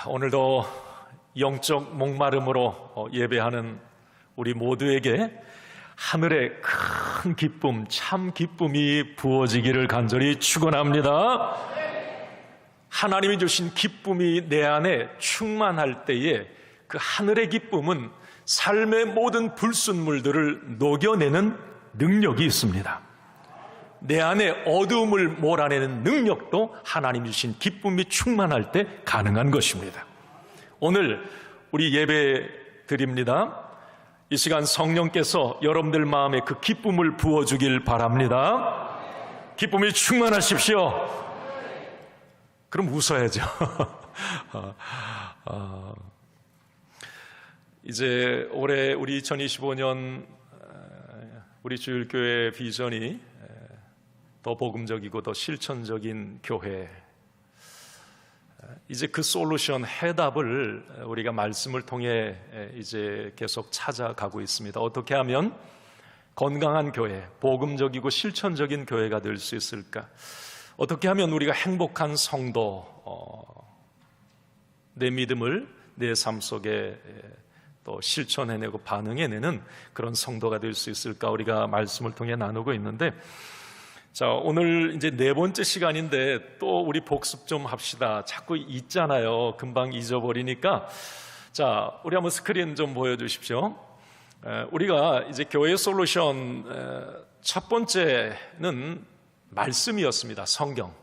오늘도 영적 목마름으로 예배하는 우리 모두에게 하늘의 큰 기쁨, 참 기쁨이 부어지기를 간절히 축원합니다. 하나님이 주신 기쁨이 내 안에 충만할 때에 그 하늘의 기쁨은 삶의 모든 불순물들을 녹여내는 능력이 있습니다. 내 안에 어두움을 몰아내는 능력도 하나님 주신 기쁨이 충만할 때 가능한 것입니다. 오늘 우리 예배 드립니다. 이 시간 성령께서 여러분들 마음에 그 기쁨을 부어주길 바랍니다. 기쁨이 충만하십시오. 그럼 웃어야죠. 이제 올해 우리 2025년 우리 주일교회 비전이 더 복음적이고 더 실천적인 교회, 이제 그 솔루션, 해답을 우리가 말씀을 통해 이제 계속 찾아가고 있습니다. 어떻게 하면 건강한 교회, 복음적이고 실천적인 교회가 될 수 있을까? 어떻게 하면 우리가 행복한 성도, 내 믿음을 내 삶 속에 또 실천해내고 반응해내는 그런 성도가 될 수 있을까? 우리가 말씀을 통해 나누고 있는데, 자, 오늘 이제 네 번째 시간인데 또 우리 복습 좀 합시다. 자꾸 잊잖아요. 금방 잊어버리니까. 자, 우리 한번 스크린 좀 보여주십시오. 우리가 이제 교회 솔루션 첫 번째는 말씀이었습니다. 성경.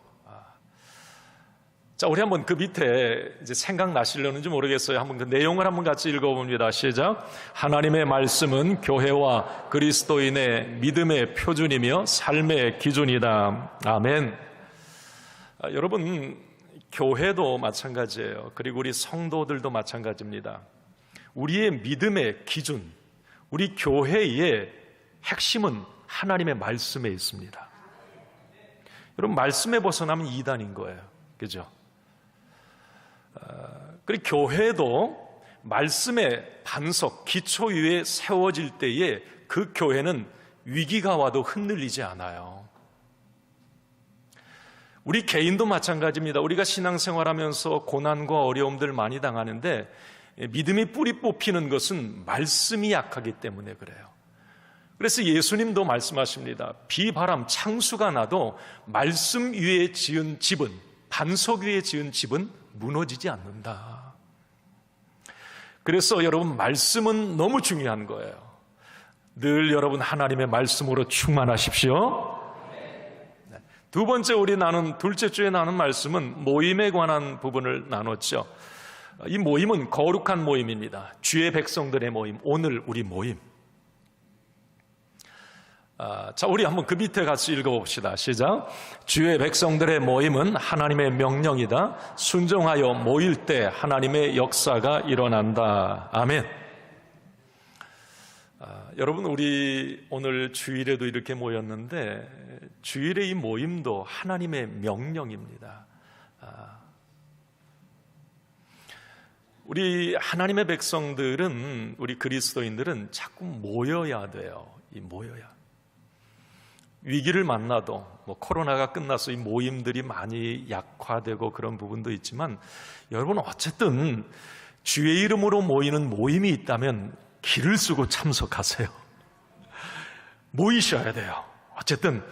자, 우리 한번 그 밑에 이제 생각나시려는지 모르겠어요. 한번 그 내용을 한번 같이 읽어봅니다. 시작. 하나님의 말씀은 교회와 그리스도인의 믿음의 표준이며 삶의 기준이다. 아멘. 여러분, 교회도 마찬가지예요. 그리고 우리 성도들도 마찬가지입니다. 우리의 믿음의 기준, 우리 교회의 핵심은 하나님의 말씀에 있습니다. 여러분, 말씀에 벗어나면 이단인 거예요. 그죠? 그리고 교회도 말씀의 반석, 기초 위에 세워질 때에 그 교회는 위기가 와도 흔들리지 않아요. 우리 개인도 마찬가지입니다. 우리가 신앙생활하면서 고난과 어려움들 많이 당하는데 믿음이 뿌리 뽑히는 것은 말씀이 약하기 때문에 그래요. 그래서 예수님도 말씀하십니다. 비, 바람, 창수가 나도 말씀 위에 지은 집은, 반석 위에 지은 집은 무너지지 않는다. 그래서 여러분, 말씀은 너무 중요한 거예요. 늘 여러분 하나님의 말씀으로 충만하십시오. 두 번째 둘째 주에 나눈 말씀은 모임에 관한 부분을 나눴죠. 이 모임은 거룩한 모임입니다. 주의 백성들의 모임, 오늘 우리 모임. 자, 우리 한번 그 밑에 같이 읽어봅시다. 시작. 주의 백성들의 모임은 하나님의 명령이다. 순종하여 모일 때 하나님의 역사가 일어난다. 아멘. 여러분, 우리 오늘 주일에도 이렇게 모였는데 주일의 이 모임도 하나님의 명령입니다. 우리 하나님의 백성들은, 우리 그리스도인들은 자꾸 모여야 돼요. 모여야. 위기를 만나도 코로나가 끝나서 이 모임들이 많이 약화되고 그런 부분도 있지만, 여러분 어쨌든 주의 이름으로 모이는 모임이 있다면 길을 쓰고 참석하세요. 모이셔야 돼요. 어쨌든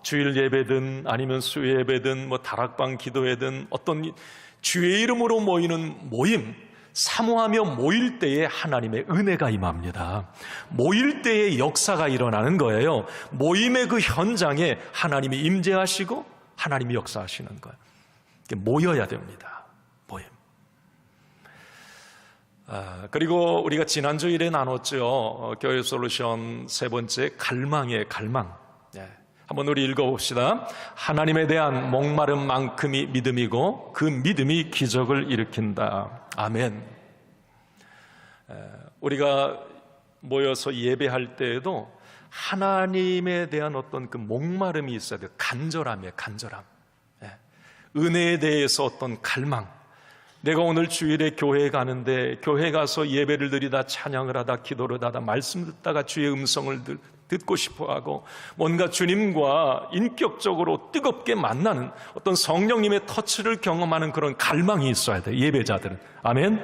주일 예배든 아니면 수요 예배든 다락방 기도회든 어떤 주의 이름으로 모이는 모임, 사모하며 모일 때에 하나님의 은혜가 임합니다. 모일 때에 역사가 일어나는 거예요. 모임의 그 현장에 하나님이 임재하시고 하나님이 역사하시는 거예요. 모여야 됩니다. 모임. 그리고 우리가 지난주일에 나눴죠. 교회 솔루션 세 번째, 갈망의 갈망. 한번 우리 읽어봅시다. 하나님에 대한 목마름만큼이 믿음이고 그 믿음이 기적을 일으킨다. 아멘. 우리가 모여서 예배할 때에도 하나님에 대한 어떤 그 목마름이 있어야 돼요. 간절함이에요. 간절함. 은혜에 대해서 어떤 갈망. 내가 오늘 주일에 교회에 가는데 교회 가서 예배를 드리다 찬양을 하다 기도를 하다 말씀 듣다가 주의 음성을 듣고 싶어하고 뭔가 주님과 인격적으로 뜨겁게 만나는 어떤 성령님의 터치를 경험하는 그런 갈망이 있어야 돼요. 예배자들은. 아멘?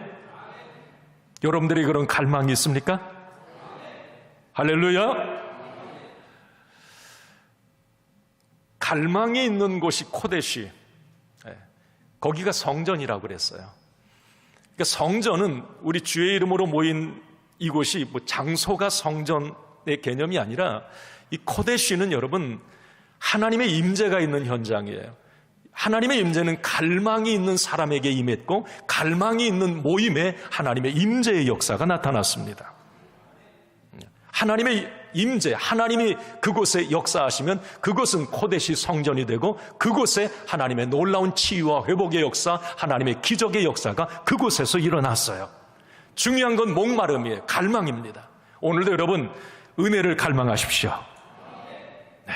여러분들이 그런 갈망이 있습니까? 할렐루야. 갈망이 있는 곳이 코데시, 거기가 성전이라고 그랬어요. 그러니까 성전은 우리 주의 이름으로 모인 이곳이 뭐 장소가 성전의 개념이 아니라 이 코데시는 여러분 하나님의 임재가 있는 현장이에요. 하나님의 임재는 갈망이 있는 사람에게 임했고 갈망이 있는 모임에 하나님의 임재의 역사가 나타났습니다. 하나님의 임재, 하나님이 그곳에 역사하시면 그곳은 코데시 성전이 되고 그곳에 하나님의 놀라운 치유와 회복의 역사, 하나님의 기적의 역사가 그곳에서 일어났어요. 중요한 건 목마름이에요. 갈망입니다. 오늘도 여러분 은혜를 갈망하십시오. 네.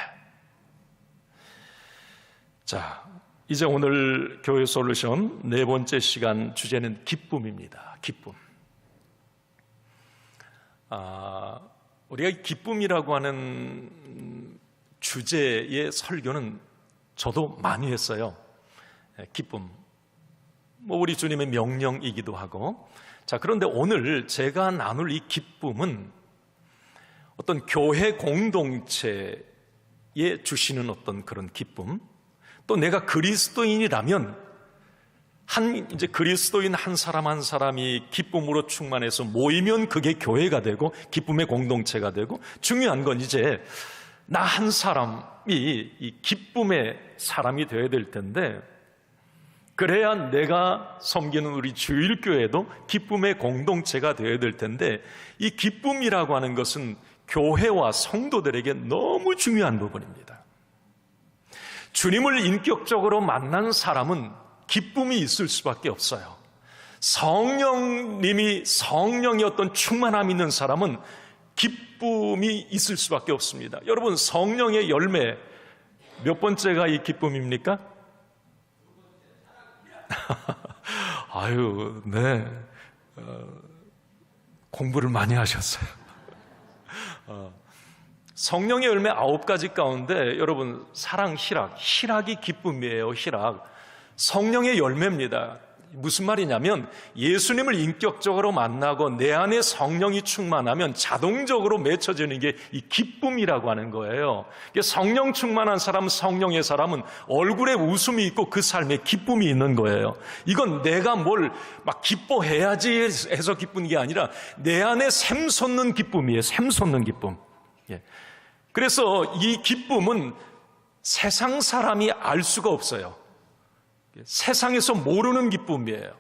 자, 이제 오늘 교회 솔루션 네 번째 시간 주제는 기쁨입니다. 기쁨. 우리가 기쁨이라고 하는 주제의 설교는 저도 많이 했어요. 기쁨. 뭐 우리 주님의 명령이기도 하고. 자, 그런데 오늘 제가 나눌 이 기쁨은 어떤 교회 공동체에 주시는 어떤 그런 기쁨, 또 내가 그리스도인이라면 이제 그리스도인 한 사람이 기쁨으로 충만해서 모이면 그게 교회가 되고 기쁨의 공동체가 되고, 중요한 건 이제 나 한 사람이 이 기쁨의 사람이 되어야 될 텐데, 그래야 내가 섬기는 우리 주일교회도 기쁨의 공동체가 되어야 될 텐데, 이 기쁨이라고 하는 것은 교회와 성도들에게 너무 중요한 부분입니다. 주님을 인격적으로 만난 사람은 기쁨이 있을 수밖에 없어요. 성령의 어떤 충만함이 있는 사람은 기쁨이 있을 수밖에 없습니다. 여러분, 성령의 열매 몇 번째가 이 기쁨입니까? 아유, 네. 공부를 많이 하셨어요. 성령의 열매 9가지 가운데 여러분, 사랑, 희락이 기쁨이에요. 희락. 성령의 열매입니다. 무슨 말이냐면 예수님을 인격적으로 만나고 내 안에 성령이 충만하면 자동적으로 맺혀지는 게 이 기쁨이라고 하는 거예요. 성령 충만한 사람, 성령의 사람은 얼굴에 웃음이 있고 그 삶에 기쁨이 있는 거예요. 이건 내가 뭘 막 기뻐해야지 해서 기쁜 게 아니라 내 안에 샘솟는 기쁨이에요. 샘솟는 기쁨. 그래서 이 기쁨은 세상 사람이 알 수가 없어요. 세상에서 모르는 기쁨이에요.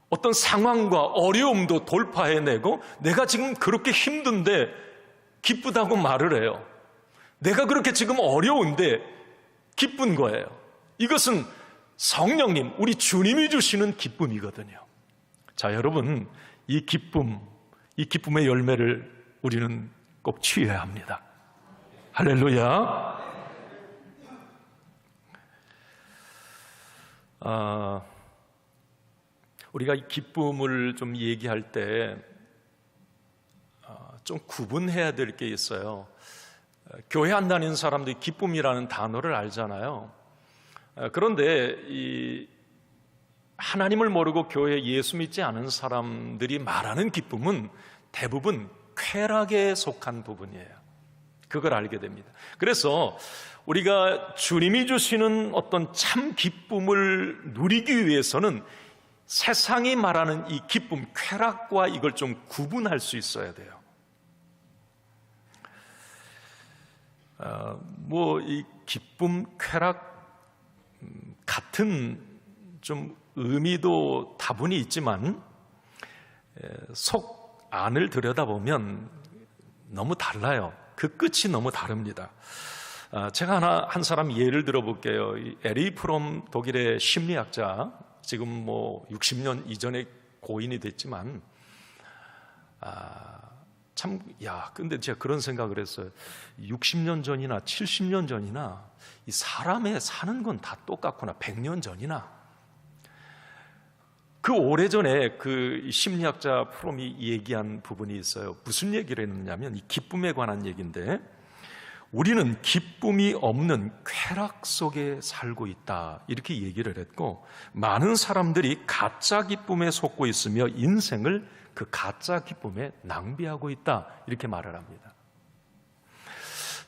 어떤 상황과 어려움도 돌파해내고, 내가 지금 그렇게 힘든데 기쁘다고 말을 해요. 내가 그렇게 지금 어려운데 기쁜 거예요. 이것은 성령님, 우리 주님이 주시는 기쁨이거든요. 자, 여러분, 이 기쁨의 열매를 우리는 꼭 취해야 합니다. 할렐루야. 우리가 이 기쁨을 좀 얘기할 때 좀 구분해야 될 게 있어요. 교회 안 다니는 사람들이 기쁨이라는 단어를 알잖아요. 그런데 이 하나님을 모르고 교회에 예수 믿지 않은 사람들이 말하는 기쁨은 대부분 쾌락에 속한 부분이에요. 그걸 알게 됩니다. 그래서 우리가 주님이 주시는 어떤 참 기쁨을 누리기 위해서는 세상이 말하는 이 기쁨, 쾌락과 이걸 좀 구분할 수 있어야 돼요. 이 기쁨, 쾌락 같은 좀 의미도 다분히 있지만 속 안을 들여다보면 너무 달라요. 그 끝이 너무 다릅니다. 제가 한 사람 예를 들어볼게요. 에리 프롬, 독일의 심리학자, 지금 60년 이전에 고인이 됐지만, 근데 제가 그런 생각을 했어요. 60년 전이나 70년 전이나 이 사람의 사는 건 다 똑같구나. 100년 전이나. 그 오래전에 그 심리학자 프롬이 얘기한 부분이 있어요. 무슨 얘기를 했느냐면 이 기쁨에 관한 얘기인데, 우리는 기쁨이 없는 쾌락 속에 살고 있다, 이렇게 얘기를 했고, 많은 사람들이 가짜 기쁨에 속고 있으며 인생을 그 가짜 기쁨에 낭비하고 있다, 이렇게 말을 합니다.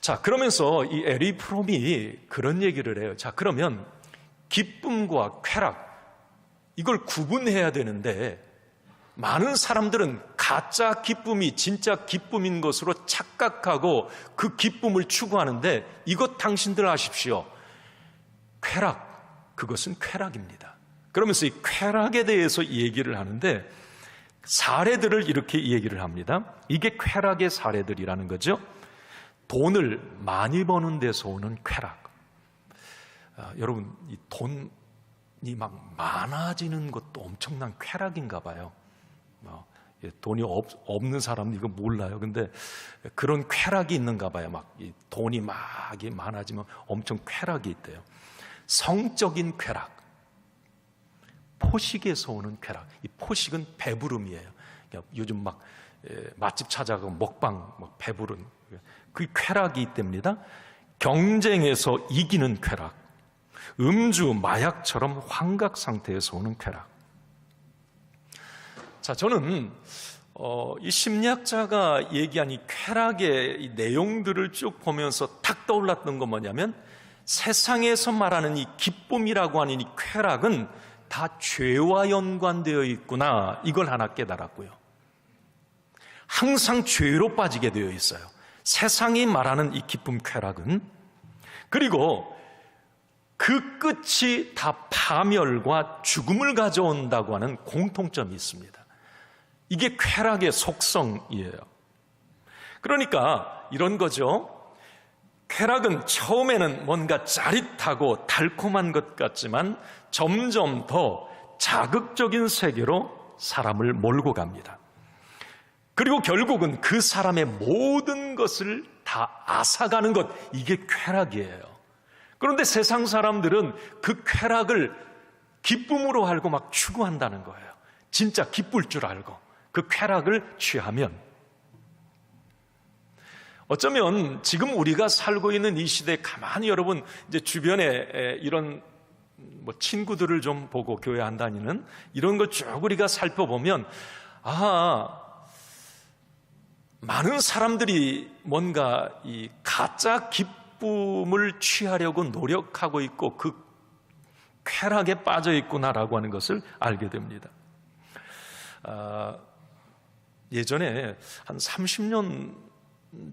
자, 그러면서 이 에리 프롬이 그런 얘기를 해요. 자, 그러면 기쁨과 쾌락, 이걸 구분해야 되는데, 많은 사람들은 가짜 기쁨이 진짜 기쁨인 것으로 착각하고 그 기쁨을 추구하는데, 이것 당신들 아십시오. 쾌락, 그것은 쾌락입니다. 그러면서 이 쾌락에 대해서 얘기를 하는데 사례들을 이렇게 얘기를 합니다. 이게 쾌락의 사례들이라는 거죠. 돈을 많이 버는 데서 오는 쾌락. 여러분, 이 돈이 막 많아지는 것도 엄청난 쾌락인가 봐요. 돈이 없는 사람은 이거 몰라요. 근데 그런 쾌락이 있는가 봐요. 막 이 돈이 막 많아지면 엄청 쾌락이 있대요. 성적인 쾌락, 포식에서 오는 쾌락. 이 포식은 배부름이에요. 요즘 막 맛집 찾아가고 먹방, 막 배부른 그 쾌락이 있답니다. 경쟁에서 이기는 쾌락, 음주, 마약처럼 환각 상태에서 오는 쾌락. 자, 저는 이 심리학자가 얘기한 이 쾌락의 이 내용들을 쭉 보면서 탁 떠올랐던 건 뭐냐면, 세상에서 말하는 이 기쁨이라고 하는 이 쾌락은 다 죄와 연관되어 있구나, 이걸 하나 깨달았고요. 항상 죄로 빠지게 되어 있어요, 세상이 말하는 이 기쁨, 쾌락은. 그리고 그 끝이 다 파멸과 죽음을 가져온다고 하는 공통점이 있습니다. 이게 쾌락의 속성이에요. 그러니까 이런 거죠. 쾌락은 처음에는 뭔가 짜릿하고 달콤한 것 같지만 점점 더 자극적인 세계로 사람을 몰고 갑니다. 그리고 결국은 그 사람의 모든 것을 다 앗아가는 것, 이게 쾌락이에요. 그런데 세상 사람들은 그 쾌락을 기쁨으로 알고 막 추구한다는 거예요. 진짜 기쁠 줄 알고 그 쾌락을 취하면. 어쩌면 지금 우리가 살고 있는 이 시대에 가만히 여러분 이제 주변에 이런 친구들을 좀 보고 교회 안 다니는 이런 걸 쭉 우리가 살펴보면, 많은 사람들이 뭔가 이 가짜 기쁨을 취하려고 노력하고 있고 그 쾌락에 빠져 있구나라고 하는 것을 알게 됩니다. 예전에 한 30년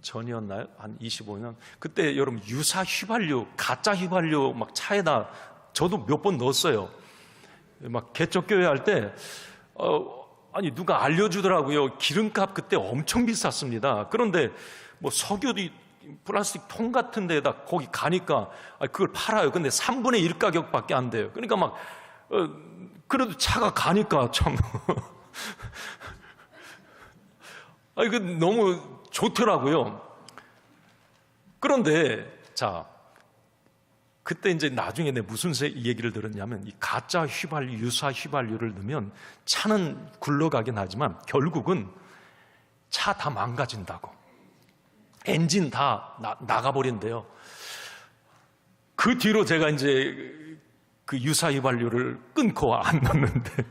전이었나요? 한 25년? 그때 여러분 유사 휘발유, 가짜 휘발유 막 차에다 저도 몇 번 넣었어요. 막 개척교회 할 때, 아니, 누가 알려주더라고요. 기름값 그때 엄청 비쌌습니다. 그런데 뭐 석유도 플라스틱 통 같은 데다 거기 가니까 그걸 팔아요. 근데 3분의 1 가격밖에 안 돼요. 그러니까 막, 그래도 차가 가니까 참. 이거 너무 좋더라고요. 그런데, 자, 그때 이제 나중에 내가 무슨 얘기를 들었냐면, 이 가짜 휘발유, 유사 휘발유를 넣으면 차는 굴러가긴 하지만 결국은 차 다 망가진다고. 엔진 다 나가버린대요. 그 뒤로 제가 이제 그 유사 휘발유를 끊고 안 넣는데,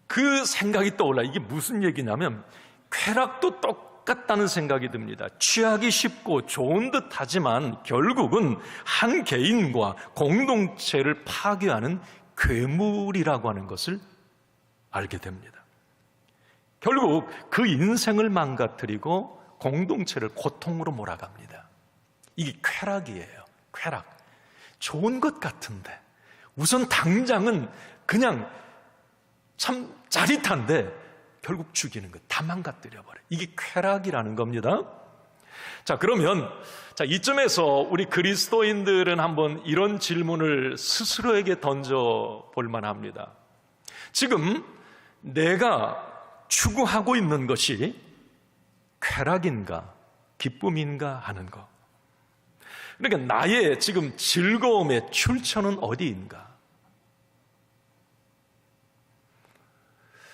그 생각이 떠올라. 이게 무슨 얘기냐면, 쾌락도 똑같다는 생각이 듭니다. 취하기 쉽고 좋은 듯 하지만 결국은 한 개인과 공동체를 파괴하는 괴물이라고 하는 것을 알게 됩니다. 결국 그 인생을 망가뜨리고 공동체를 고통으로 몰아갑니다. 이게 쾌락이에요. 쾌락. 좋은 것 같은데 우선 당장은 그냥 참 짜릿한데 결국 죽이는 것, 다 망가뜨려버려. 이게 쾌락이라는 겁니다. 자, 그러면 이쯤에서 우리 그리스도인들은 한번 이런 질문을 스스로에게 던져볼 만합니다. 지금 내가 추구하고 있는 것이 쾌락인가 기쁨인가 하는 것. 그러니까 나의 지금 즐거움의 출처는 어디인가?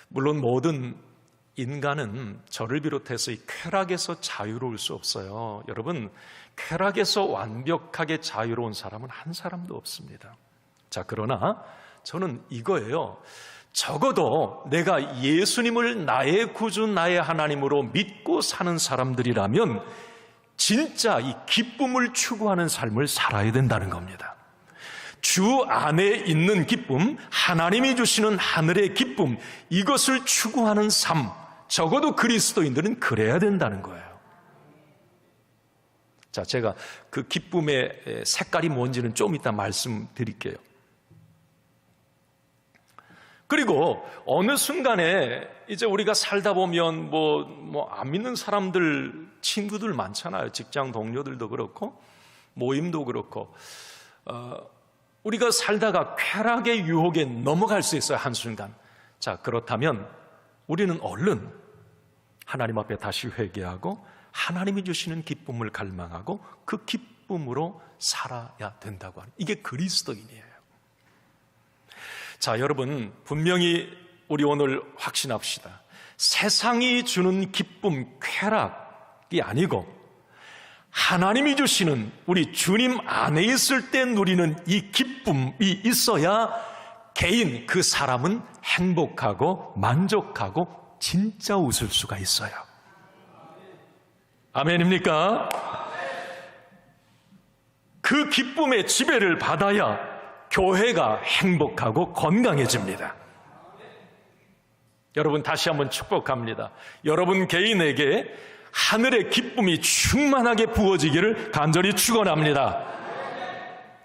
물론 모든 인간은 저를 비롯해서 이 쾌락에서 자유로울 수 없어요. 여러분, 쾌락에서 완벽하게 자유로운 사람은 한 사람도 없습니다. 자, 그러나 저는 이거예요. 적어도 내가 예수님을 나의 구주, 나의 하나님으로 믿고 사는 사람들이라면 진짜 이 기쁨을 추구하는 삶을 살아야 된다는 겁니다. 주 안에 있는 기쁨, 하나님이 주시는 하늘의 기쁨, 이것을 추구하는 삶, 적어도 그리스도인들은 그래야 된다는 거예요. 자, 제가 그 기쁨의 색깔이 뭔지는 좀 이따 말씀드릴게요. 그리고 어느 순간에 이제 우리가 살다 보면 안 믿는 사람들, 친구들 많잖아요. 직장 동료들도 그렇고 모임도 그렇고 우리가 살다가 쾌락의 유혹에 넘어갈 수 있어요, 한순간. 자, 그렇다면 우리는 얼른 하나님 앞에 다시 회개하고 하나님이 주시는 기쁨을 갈망하고 그 기쁨으로 살아야 된다고 하는, 이게 그리스도인이에요. 자, 여러분, 분명히 우리 오늘 확신합시다. 세상이 주는 기쁨, 쾌락이 아니고 하나님이 주시는 우리 주님 안에 있을 때 누리는 이 기쁨이 있어야 개인, 그 사람은 행복하고 만족하고 진짜 웃을 수가 있어요. 아멘입니까? 그 기쁨의 지배를 받아야 교회가 행복하고 건강해집니다. 여러분, 다시 한번 축복합니다. 여러분 개인에게 하늘의 기쁨이 충만하게 부어지기를 간절히 축원합니다.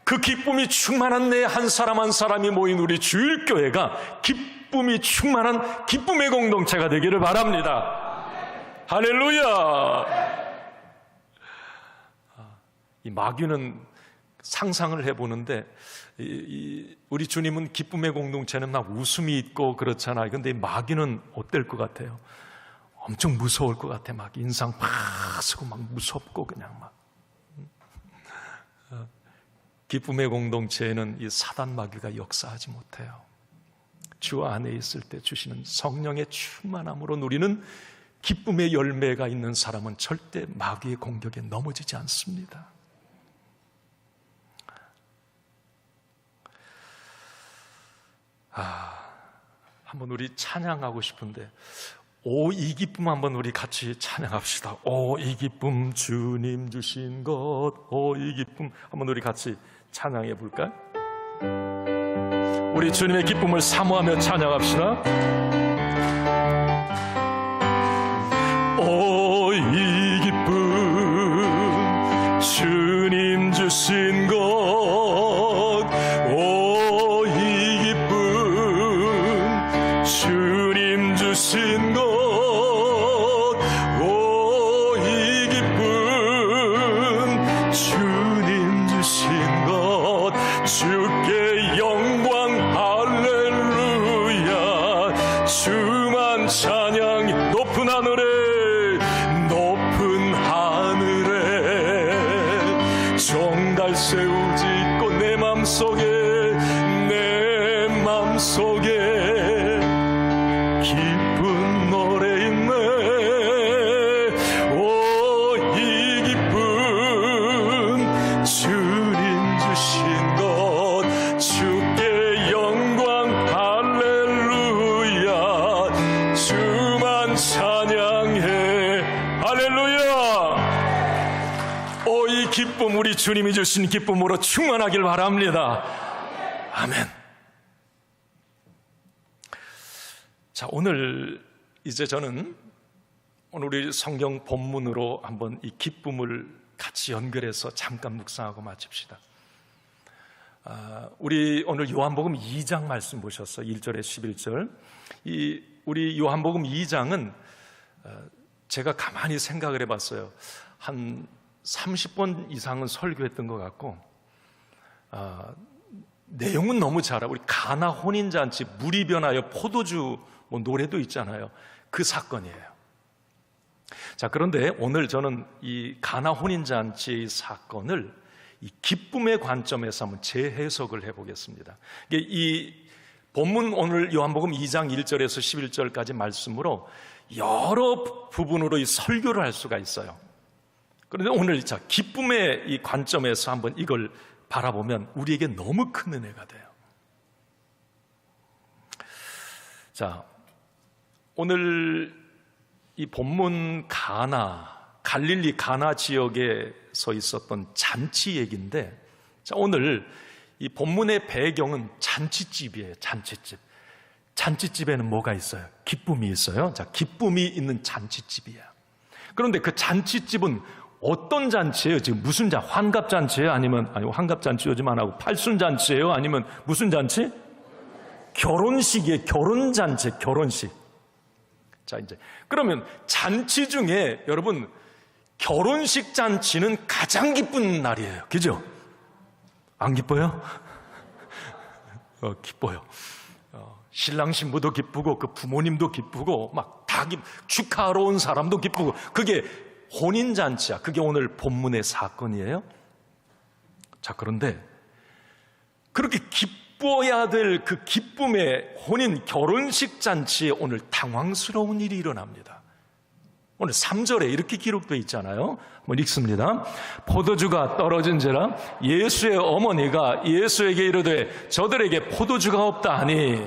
그 기쁨이 충만한 내 한 사람 한 사람이 모인 우리 주일교회가 기쁨이 충만한 기쁨의 공동체가 되기를 바랍니다. 할렐루야. 이 마귀는 상상을 해보는데 우리 주님은 기쁨의 공동체는 막 웃음이 있고 그렇잖아요. 근데 이 마귀는 어떨 것 같아요? 엄청 무서울 것 같아. 막 인상 팍 쓰고 막 무섭고 그냥 막. 기쁨의 공동체에는 이 사단 마귀가 역사하지 못해요. 주 안에 있을 때 주시는 성령의 충만함으로 누리는 기쁨의 열매가 있는 사람은 절대 마귀의 공격에 넘어지지 않습니다. 한번 우리 찬양하고 싶은데, 오, 이 기쁨 한번 우리 같이 찬양합시다. 오, 이 기쁨 주님 주신 것, 오, 이 기쁨 한번 우리 같이 찬양해 볼까요? 우리 주님의 기쁨을 사모하며 찬양합시다. 오, 이 기쁨 주님 주신 것, 오, 이 기쁨 주님 주신 것, 오, 이 기쁨 주님 주신 것, 주께 영광 할렐루야. 주만 찬양. 높은 하늘에, 높은 하늘에 정달 세우지 있고 내 맘속에, 내 맘속에 기쁜 노래 있네. 오, 이 기쁨 주님 주신 것, 주께 영광 할렐루야. 주만 찬양해. 할렐루야. 오, 이 기쁨, 우리 주님이 주신 기쁨으로 충만하길 바랍니다. 아멘. 자, 오늘 이제 저는 오늘 우리 성경 본문으로 한번 이 기쁨을 같이 연결해서 잠깐 묵상하고 마칩시다. 우리 오늘 요한복음 2장 말씀 보셨어요. 1절에 11절. 우리 요한복음 2장은 제가 가만히 생각을 해봤어요. 한 30번 이상은 설교했던 것 같고, 내용은 너무 잘 알아. 우리 가나 혼인잔치, 물이 변하여 포도주 노래도 있잖아요. 그 사건이에요. 자, 그런데 오늘 저는 이 가나 혼인잔치 사건을 이 기쁨의 관점에서 한번 재해석을 해보겠습니다. 이 본문 오늘 요한복음 2장 1절에서 11절까지 말씀으로 여러 부분으로 이 설교를 할 수가 있어요. 그런데 오늘 기쁨의 이 관점에서 한번 이걸 바라보면 우리에게 너무 큰 은혜가 돼요. 자, 오늘 이 본문 갈릴리 가나 지역에서 있었던 잔치 얘기인데, 자, 오늘 이 본문의 배경은 잔치집이에요. 잔치집에는 뭐가 있어요? 기쁨이 있어요. 자, 기쁨이 있는 잔치집이야. 그런데 그 잔치집은 어떤 잔치예요? 지금 무슨 환갑잔치예요? 아니면 환갑잔치 요즘 안 하고 팔순잔치예요? 아니면 무슨 잔치? 결혼식이에요. 결혼식. 자, 이제 그러면 잔치 중에 여러분 결혼식 잔치는 가장 기쁜 날이에요. 그죠? 안 기뻐요? 기뻐요. 신랑 신부도 기쁘고 그 부모님도 기쁘고 막 다 축하하러 온 사람도 기쁘고, 그게 혼인잔치야. 그게 오늘 본문의 사건이에요. 자, 그런데 그렇게 기뻐야 될 그 기쁨의 혼인 결혼식 잔치에 오늘 당황스러운 일이 일어납니다. 오늘 3절에 이렇게 기록되어 있잖아요. 한번 읽습니다. 포도주가 떨어진지라 예수의 어머니가 예수에게 이르되 저들에게 포도주가 없다 하니.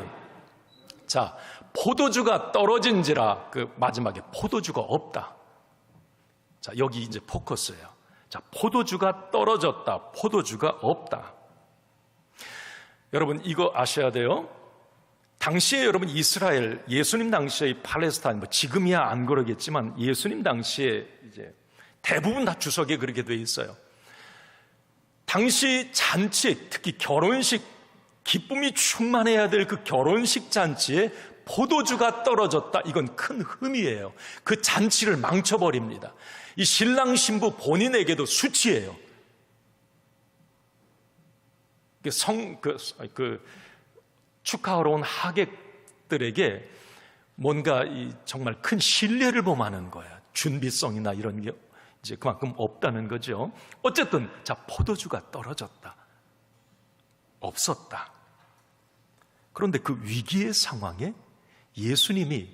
자, 포도주가 떨어진지라, 그 마지막에 포도주가 없다. 자, 여기 이제 포커스예요. 자, 포도주가 떨어졌다, 포도주가 없다. 여러분 이거 아셔야 돼요. 당시에 여러분 이스라엘, 예수님 당시의 팔레스타인, 지금이야 안 그러겠지만 예수님 당시에 이제 대부분 다 주석에 그렇게 돼 있어요. 당시 잔치, 특히 결혼식, 기쁨이 충만해야 될 그 결혼식 잔치에 포도주가 떨어졌다. 이건 큰 흠이에요. 그 잔치를 망쳐버립니다. 이 신랑 신부 본인에게도 수치예요. 축하하러 온 하객들에게 뭔가 정말 큰 신뢰를 범하는 거야. 준비성이나 이런 게 이제 그만큼 없다는 거죠. 어쨌든 자, 포도주가 떨어졌다, 없었다. 그런데 그 위기의 상황에 예수님이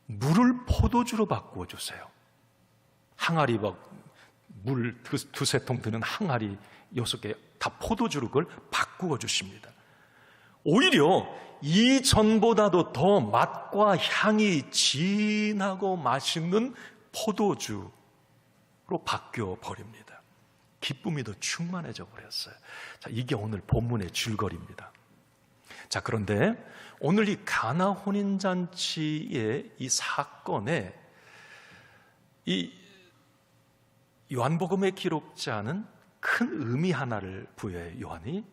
물을 포도주로 바꾸어 주세요. 항아리 물 두세 통 드는 항아리 6개 다 포도주로 그걸 바꾸어 주십니다. 오히려 이전보다도 더 맛과 향이 진하고 맛있는 포도주로 바뀌어 버립니다. 기쁨이 더 충만해져 버렸어요. 자, 이게 오늘 본문의 줄거리입니다. 자, 그런데 오늘 이 가나 혼인잔치의 이 사건에 이 요한복음의 기록자는 큰 의미 하나를 부여해 요한이.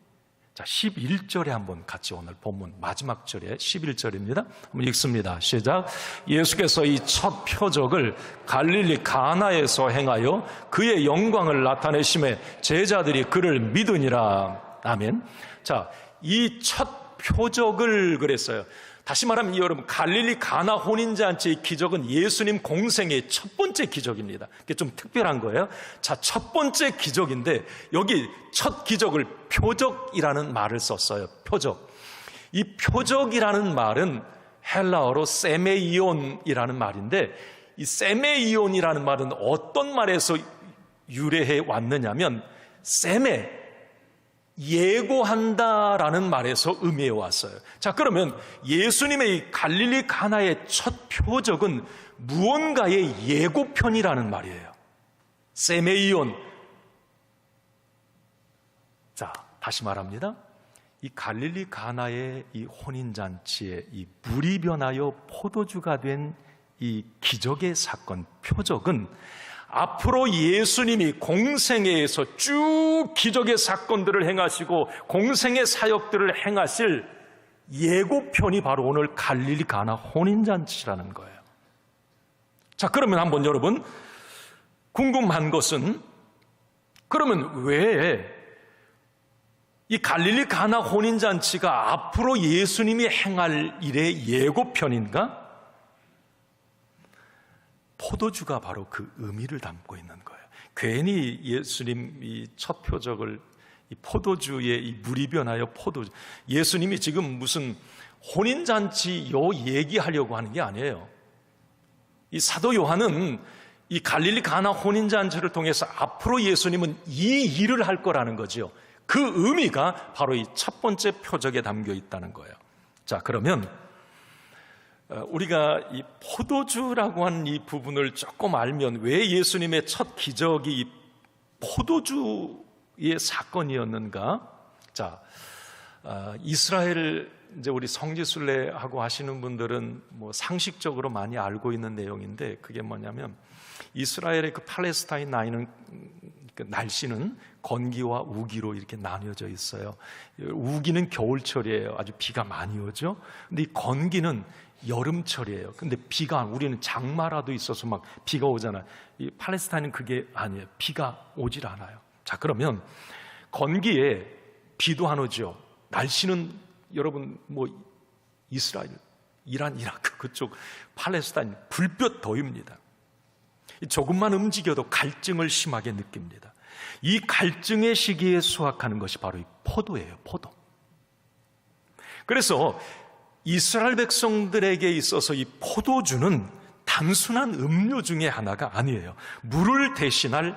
자, 11절에 한번 같이 오늘 본문 마지막 절에 11절입니다. 한번 읽습니다. 시작. 예수께서 이 첫 표적을 갈릴리 가나에서 행하여 그의 영광을 나타내심에 제자들이 그를 믿으니라. 아멘. 자, 이 첫 표적을 그랬어요. 다시 말하면 여러분, 갈릴리 가나 혼인잔치의 기적은 예수님 공생의 첫 번째 기적입니다. 이게 좀 특별한 거예요. 자, 첫 번째 기적인데 여기 첫 기적을 표적이라는 말을 썼어요. 표적. 이 표적이라는 말은 헬라어로 세메이온이라는 말인데, 이 세메이온이라는 말은 어떤 말에서 유래해 왔느냐면 세메, 예고한다라는 말에서 의미해 왔어요. 자, 그러면 예수님의 이 갈릴리 가나의 첫 표적은 무언가의 예고편이라는 말이에요. 세메이온. 자, 다시 말합니다. 이 갈릴리 가나의 이 혼인잔치에 이 물이 변하여 포도주가 된 이 기적의 사건, 표적은 앞으로 예수님이 공생애에서 쭉 기적의 사건들을 행하시고 공생의 사역들을 행하실 예고편이 바로 오늘 갈릴리 가나 혼인잔치라는 거예요. 자, 그러면 한번 여러분 궁금한 것은, 그러면 왜 이 갈릴리 가나 혼인잔치가 앞으로 예수님이 행할 일의 예고편인가? 포도주가 바로 그 의미를 담고 있는 거예요. 괜히 예수님이 첫 표적을 이 포도주의 이 물이 변하여 포도주. 예수님이 지금 무슨 혼인잔치 요 얘기하려고 하는 게 아니에요. 이 사도 요한은 이 갈릴리 가나 혼인잔치를 통해서 앞으로 예수님은 이 일을 할 거라는 거죠. 그 의미가 바로 이 첫 번째 표적에 담겨 있다는 거예요. 자, 그러면 우리가 이 포도주라고 하는 이 부분을 조금 알면 왜 예수님의 첫 기적이 이 포도주의 사건이었는가? 자, 이스라엘 이제 우리 성지순례하고 하시는 분들은 뭐 상식적으로 많이 알고 있는 내용인데, 그게 뭐냐면 이스라엘의 그 팔레스타인 날씨는 건기와 우기로 이렇게 나뉘어져 있어요. 우기는 겨울철이에요. 아주 비가 많이 오죠. 근데 이 건기는 여름철이에요. 근데 우리는 장마라도 있어서 막 비가 오잖아요. 이 팔레스타인은 그게 아니에요. 비가 오질 않아요. 자, 그러면 건기에 비도 안 오죠. 날씨는 여러분 뭐 이스라엘, 이란, 이라크 그쪽 팔레스타인 불볕 더위입니다. 조금만 움직여도 갈증을 심하게 느낍니다. 이 갈증의 시기에 수확하는 것이 바로 이 포도예요. 포도. 그래서 이스라엘 백성들에게 있어서 이 포도주는 단순한 음료 중에 하나가 아니에요. 물을 대신할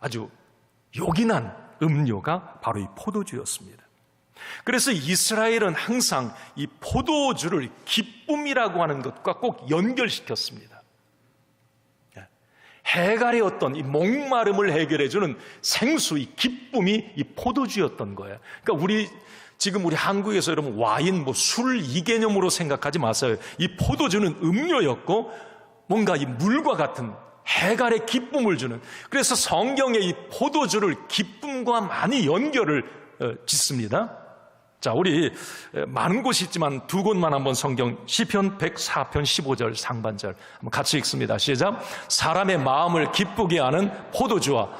아주 요긴한 음료가 바로 이 포도주였습니다. 그래서 이스라엘은 항상 이 포도주를 기쁨이라고 하는 것과 꼭 연결시켰습니다. 해갈의 어떤 이 목마름을 해결해주는 생수, 이 기쁨이 이 포도주였던 거예요. 그러니까 지금 우리 한국에서 여러분 와인, 술 이 개념으로 생각하지 마세요. 이 포도주는 음료였고 뭔가 이 물과 같은 해갈의 기쁨을 주는, 그래서 성경에 이 포도주를 기쁨과 많이 연결을 짓습니다. 자, 우리 많은 곳이 있지만 두 곳만 한번 성경 시편 104편 15절 상반절 한번 같이 읽습니다. 시작. 사람의 마음을 기쁘게 하는 포도주와,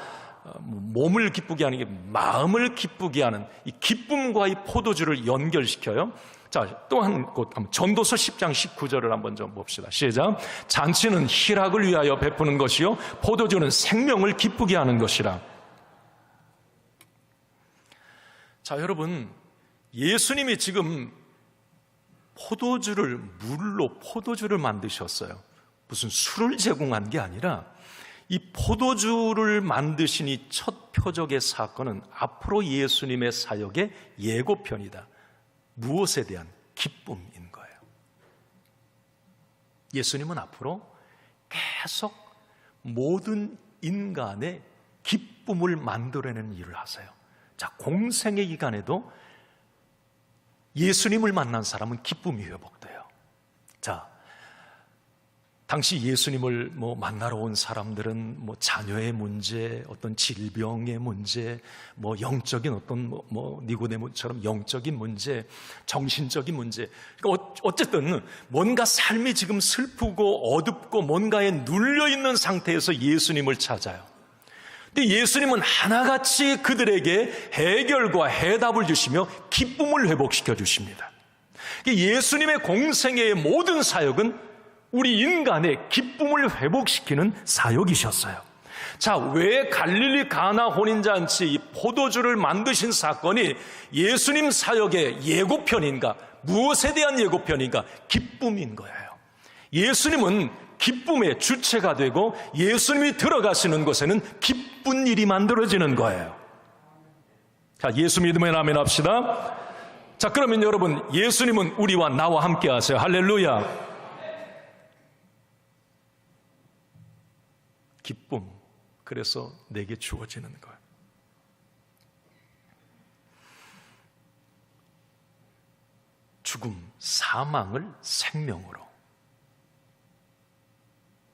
몸을 기쁘게 하는 게 마음을 기쁘게 하는 이 기쁨과 이 포도주를 연결시켜요. 자, 또 한 곳 전도서 10장 19절을 한번 좀 봅시다. 시작. 잔치는 희락을 위하여 베푸는 것이요 포도주는 생명을 기쁘게 하는 것이라. 자, 여러분, 예수님이 지금 물로 포도주를 만드셨어요. 무슨 술을 제공한 게 아니라 이 포도주를 만드신 이 첫 표적의 사건은 앞으로 예수님의 사역의 예고편이다. 무엇에 대한 기쁨인 거예요. 예수님은 앞으로 계속 모든 인간의 기쁨을 만들어내는 일을 하세요. 자, 공생의 기간에도 예수님을 만난 사람은 기쁨이 회복돼요. 자, 당시 예수님을 만나러 온 사람들은 자녀의 문제, 어떤 질병의 문제, 영적인 어떤 니고데모처럼 영적인 문제, 정신적인 문제. 그러니까 어쨌든 뭔가 삶이 지금 슬프고 어둡고 뭔가에 눌려 있는 상태에서 예수님을 찾아요. 근데 예수님은 하나같이 그들에게 해결과 해답을 주시며 기쁨을 회복시켜 주십니다. 예수님의 공생애의 모든 사역은 우리 인간의 기쁨을 회복시키는 사역이셨어요. 자, 왜 갈릴리 가나 혼인잔치 이 포도주를 만드신 사건이 예수님 사역의 예고편인가? 무엇에 대한 예고편인가? 기쁨인 거예요. 예수님은 기쁨의 주체가 되고 예수님이 들어가시는 곳에는 기쁜 일이 만들어지는 거예요. 자, 예수 믿으면 아멘 합시다. 자, 그러면 여러분, 예수님은 우리와 나와 함께 하세요. 할렐루야. 기쁨, 그래서 내게 주어지는 거예요. 죽음, 사망을 생명으로,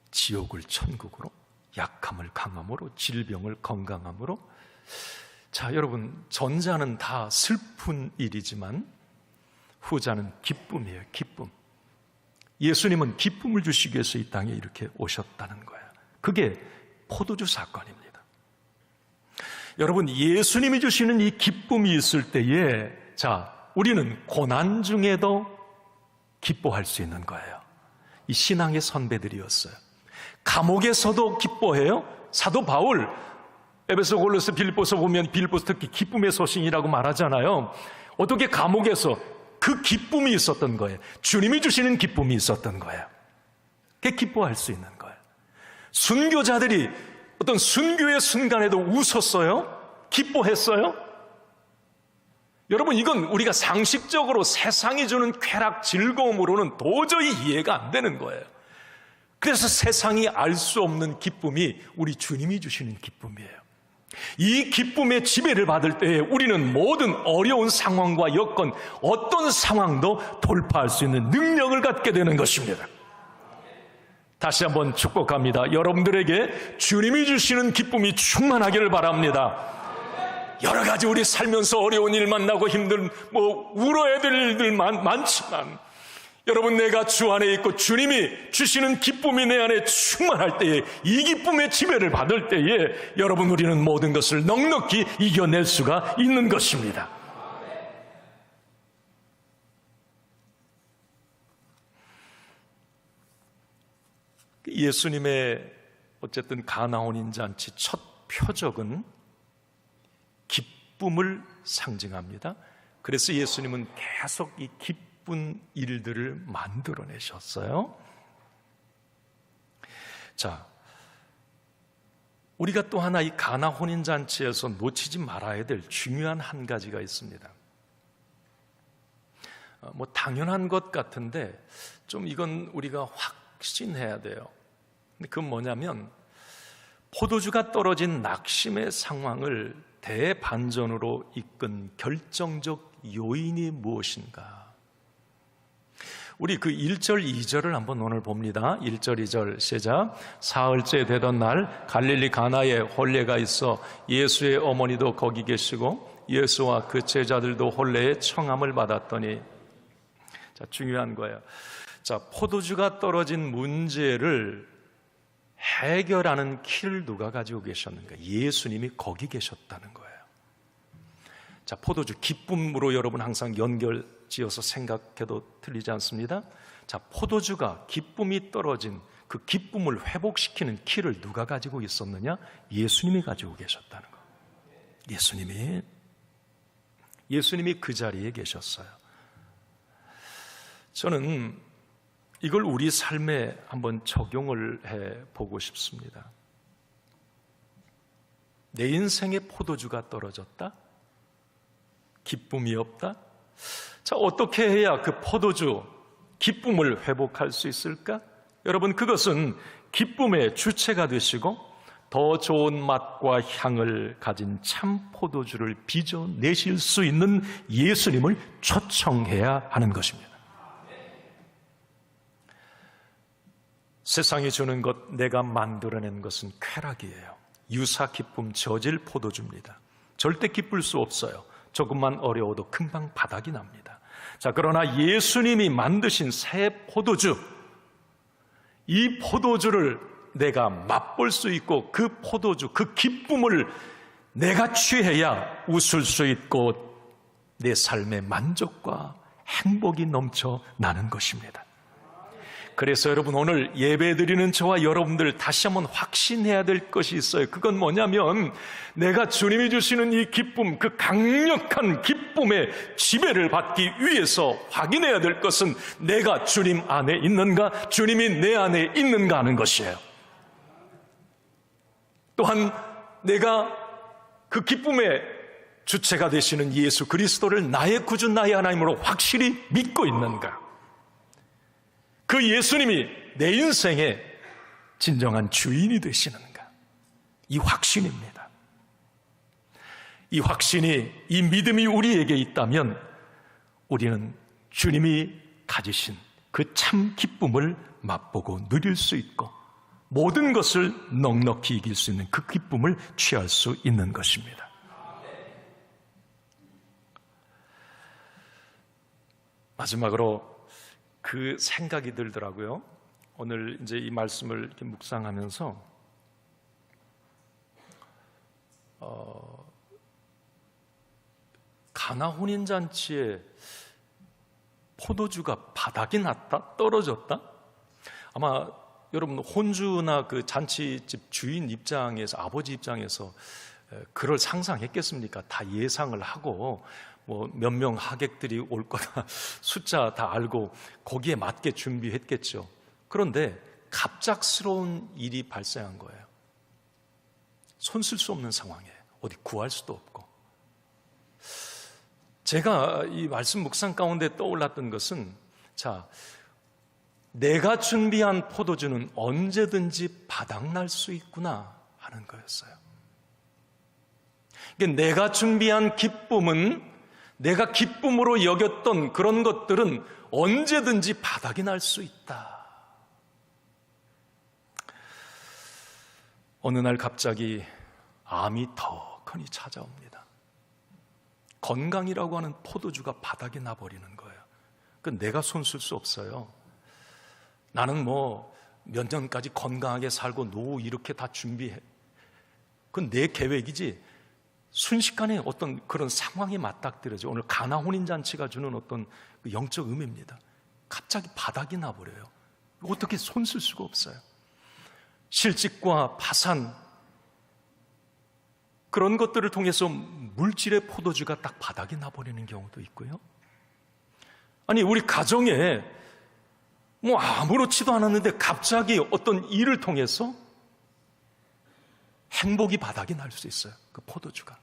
지옥을 천국으로, 약함을 강함으로, 질병을 건강함으로. 자, 여러분, 전자는 다 슬픈 일이지만 후자는 기쁨이에요. 기쁨. 예수님은 기쁨을 주시기 위해서 이 땅에 이렇게 오셨다는 거예요. 그게 포도주 사건입니다. 여러분, 예수님이 주시는 이 기쁨이 있을 때에, 자, 우리는 고난 중에도 기뻐할 수 있는 거예요. 이 신앙의 선배들이었어요. 감옥에서도 기뻐해요. 사도 바울, 에베소, 골로새, 빌립보서 보면 빌립보서 특히 기쁨의 소식이라고 말하잖아요. 어떻게 감옥에서 그 기쁨이 있었던 거예요. 주님이 주시는 기쁨이 있었던 거예요. 그게 기뻐할 수 있는 거예요. 순교자들이 어떤 순교의 순간에도 웃었어요? 기뻐했어요? 여러분, 이건 우리가 상식적으로 세상이 주는 쾌락, 즐거움으로는 도저히 이해가 안 되는 거예요. 그래서 세상이 알 수 없는 기쁨이 우리 주님이 주시는 기쁨이에요. 이 기쁨의 지배를 받을 때에 우리는 모든 어려운 상황과 여건, 어떤 상황도 돌파할 수 있는 능력을 갖게 되는 것입니다. 다시 한번 축복합니다. 여러분들에게 주님이 주시는 기쁨이 충만하기를 바랍니다. 여러 가지 우리 살면서 어려운 일 만나고 힘든 울어야 될 일들 많지만 여러분, 내가 주 안에 있고 주님이 주시는 기쁨이 내 안에 충만할 때에, 이 기쁨의 지배를 받을 때에 여러분, 우리는 모든 것을 넉넉히 이겨낼 수가 있는 것입니다. 예수님의 어쨌든 가나혼인 잔치 첫 표적은 기쁨을 상징합니다. 그래서 예수님은 계속 이 기쁜 일들을 만들어내셨어요. 자, 우리가 또 하나 이 가나 혼인잔치에서 놓치지 말아야 될 중요한 한 가지가 있습니다. 당연한 것 같은데 좀 이건 우리가 확신해야 돼요. 그건 뭐냐면, 포도주가 떨어진 낙심의 상황을 대반전으로 이끈 결정적 요인이 무엇인가? 우리 그 1절, 2절을 한번 오늘 봅니다. 1절, 2절 시작. 사흘째 되던 날 갈릴리 가나에 혼례가 있어 예수의 어머니도 거기 계시고 예수와 그 제자들도 혼례의 청함을 받았더니, 자, 중요한 거예요. 자, 포도주가 떨어진 문제를 해결하는 키를 누가 가지고 계셨는가? 예수님이 거기 계셨다는 거예요. 자, 포도주, 기쁨으로 여러분 항상 연결 지어서 생각해도 틀리지 않습니다. 자, 포도주가 기쁨이 떨어진 그 기쁨을 회복시키는 키를 누가 가지고 있었느냐? 예수님이 가지고 계셨다는 거예요. 예수님이 그 자리에 계셨어요. 저는 이걸 우리 삶에 한번 적용을 해보고 싶습니다. 내 인생에 포도주가 떨어졌다? 기쁨이 없다? 자, 어떻게 해야 그 포도주, 기쁨을 회복할 수 있을까? 여러분, 그것은 기쁨의 주체가 되시고 더 좋은 맛과 향을 가진 참 포도주를 빚어내실 수 있는 예수님을 초청해야 하는 것입니다. 세상이 주는 것, 내가 만들어낸 것은 쾌락이에요. 유사 기쁨, 저질 포도주입니다. 절대 기쁠 수 없어요. 조금만 어려워도 금방 바닥이 납니다. 자, 그러나 예수님이 만드신 새 포도주, 이 포도주를 내가 맛볼 수 있고 그 포도주, 그 기쁨을 내가 취해야 웃을 수 있고 내 삶의 만족과 행복이 넘쳐 나는 것입니다. 그래서 여러분, 오늘 예배드리는 저와 여러분들 다시 한번 확신해야 될 것이 있어요. 그건 뭐냐면, 내가 주님이 주시는 이 기쁨, 그 강력한 기쁨의 지배를 받기 위해서 확인해야 될 것은 내가 주님 안에 있는가, 주님이 내 안에 있는가 하는 것이에요. 또한 내가 그 기쁨의 주체가 되시는 예수 그리스도를 나의 구주, 나의 하나님으로 확실히 믿고 있는가, 그 예수님이 내 인생의 진정한 주인이 되시는가, 이 확신입니다. 이 확신이, 이 믿음이 우리에게 있다면 우리는 주님이 가지신 그 참 기쁨을 맛보고 누릴 수 있고 모든 것을 넉넉히 이길 수 있는 그 기쁨을 취할 수 있는 것입니다. 마지막으로 그 생각이 들더라고요. 오늘 이제 이 말씀을 이렇게 묵상하면서 가나 혼인잔치에 포도주가 바닥이 났다? 떨어졌다? 아마 여러분 혼주나 그 잔치집 주인 입장에서, 아버지 입장에서 그걸 상상했겠습니까? 다 예상을 하고 뭐 몇 명 하객들이 올 거다 숫자 다 알고 거기에 맞게 준비했겠죠. 그런데 갑작스러운 일이 발생한 거예요. 손 쓸 수 없는 상황이에요. 어디 구할 수도 없고. 제가 이 말씀 묵상 가운데 떠올랐던 것은, 자, 내가 준비한 포도주는 언제든지 바닥날 수 있구나 하는 거였어요. 내가 준비한 기쁨은, 내가 기쁨으로 여겼던 그런 것들은 언제든지 바닥이 날 수 있다. 어느 날 갑자기 암이 더 크니 찾아옵니다. 건강이라고 하는 포도주가 바닥에 나버리는 거예요. 내가 손 쓸 수 없어요. 나는 뭐 몇 년까지 건강하게 살고 노후 이렇게 다 준비해. 그건 내 계획이지. 순식간에 어떤 그런 상황이 맞닥뜨려져. 오늘 가나 혼인잔치가 주는 어떤 영적 의미입니다. 갑자기 바닥이 나버려요. 어떻게 손 쓸 수가 없어요. 실직과 파산, 그런 것들을 통해서 물질의 포도주가 딱 바닥이 나버리는 경우도 있고요. 아니, 우리 가정에 뭐 아무렇지도 않았는데 갑자기 어떤 일을 통해서 행복이 바닥이 날 수 있어요. 그 포도주가.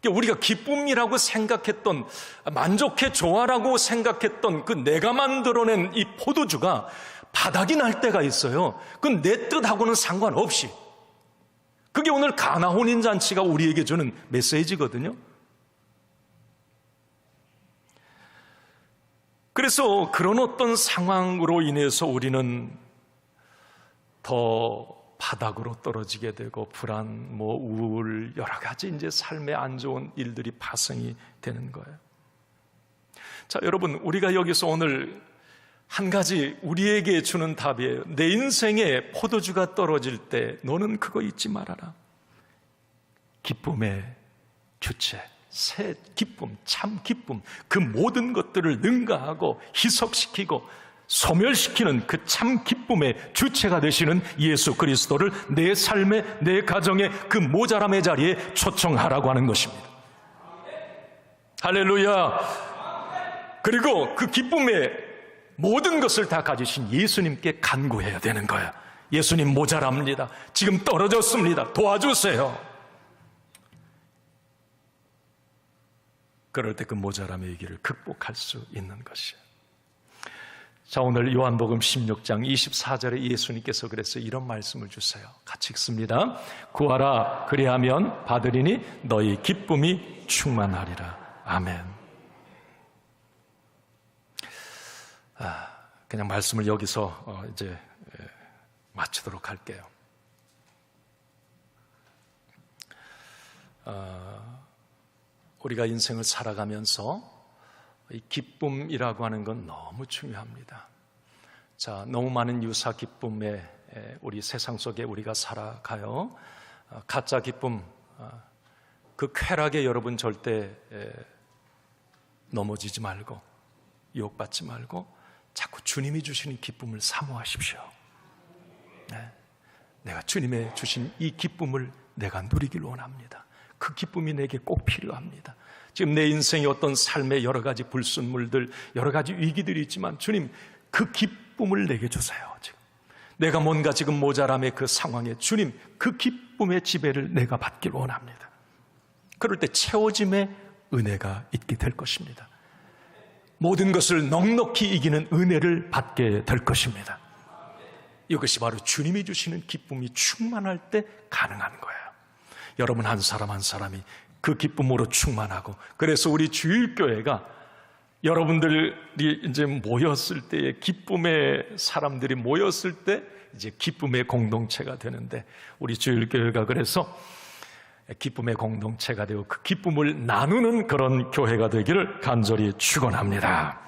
우리가 기쁨이라고 생각했던, 만족해 좋아라고 생각했던 그 내가 만들어낸 이 포도주가 바닥이 날 때가 있어요. 그건 내 뜻하고는 상관없이. 그게 오늘 가나 혼인잔치가 우리에게 주는 메시지거든요. 그래서 그런 어떤 상황으로 인해서 우리는 더 바닥으로 떨어지게 되고 불안, 우울, 여러 가지 이제 삶에 안 좋은 일들이 발생이 되는 거예요. 자, 여러분, 우리가 여기서 오늘 한 가지 우리에게 주는 답이에요. 내 인생에 포도주가 떨어질 때 너는 그거 잊지 말아라. 기쁨의 주체, 새 기쁨, 참 기쁨, 그 모든 것들을 능가하고 희석시키고 소멸시키는 그 참 기쁨의 주체가 되시는 예수 그리스도를 내 삶에, 내 가정에 그 모자람의 자리에 초청하라고 하는 것입니다. 할렐루야. 그리고 그 기쁨의 모든 것을 다 가지신 예수님께 간구해야 되는 거야. 예수님, 모자랍니다. 지금 떨어졌습니다. 도와주세요. 그럴 때 그 모자람의 위기를 극복할 수 있는 것이에요. 자, 오늘 요한복음 16장 24절에 예수님께서 그래서 이런 말씀을 주세요. 같이 읽습니다. 구하라, 그리하면 받으리니 너희 기쁨이 충만하리라. 아멘. 그냥 말씀을 여기서 이제 마치도록 할게요. 우리가 인생을 살아가면서 이 기쁨이라고 하는 건 너무 중요합니다. 자, 너무 많은 유사 기쁨에 우리 세상 속에 우리가 살아가요. 가짜 기쁨, 그 쾌락에 여러분 절대 넘어지지 말고 유혹받지 말고 자꾸 주님이 주시는 기쁨을 사모하십시오. 네. 내가 주님의 주신 이 기쁨을 내가 누리길 원합니다. 그 기쁨이 내게 꼭 필요합니다. 지금 내 인생에 어떤 삶의 여러 가지 불순물들, 여러 가지 위기들이 있지만 주님, 그 기쁨을 내게 주세요. 지금 내가 뭔가 지금 모자람의 그 상황에 주님, 그 기쁨의 지배를 내가 받길 원합니다. 그럴 때 채워짐의 은혜가 있게 될 것입니다. 모든 것을 넉넉히 이기는 은혜를 받게 될 것입니다. 이것이 바로 주님이 주시는 기쁨이 충만할 때 가능한 거예요. 여러분 한 사람 한 사람이 그 기쁨으로 충만하고, 그래서 우리 주일교회가 여러분들이 이제 모였을 때에, 기쁨의 사람들이 모였을 때 이제 기쁨의 공동체가 되는데, 우리 주일교회가 그래서 기쁨의 공동체가 되고 그 기쁨을 나누는 그런 교회가 되기를 간절히 축원합니다.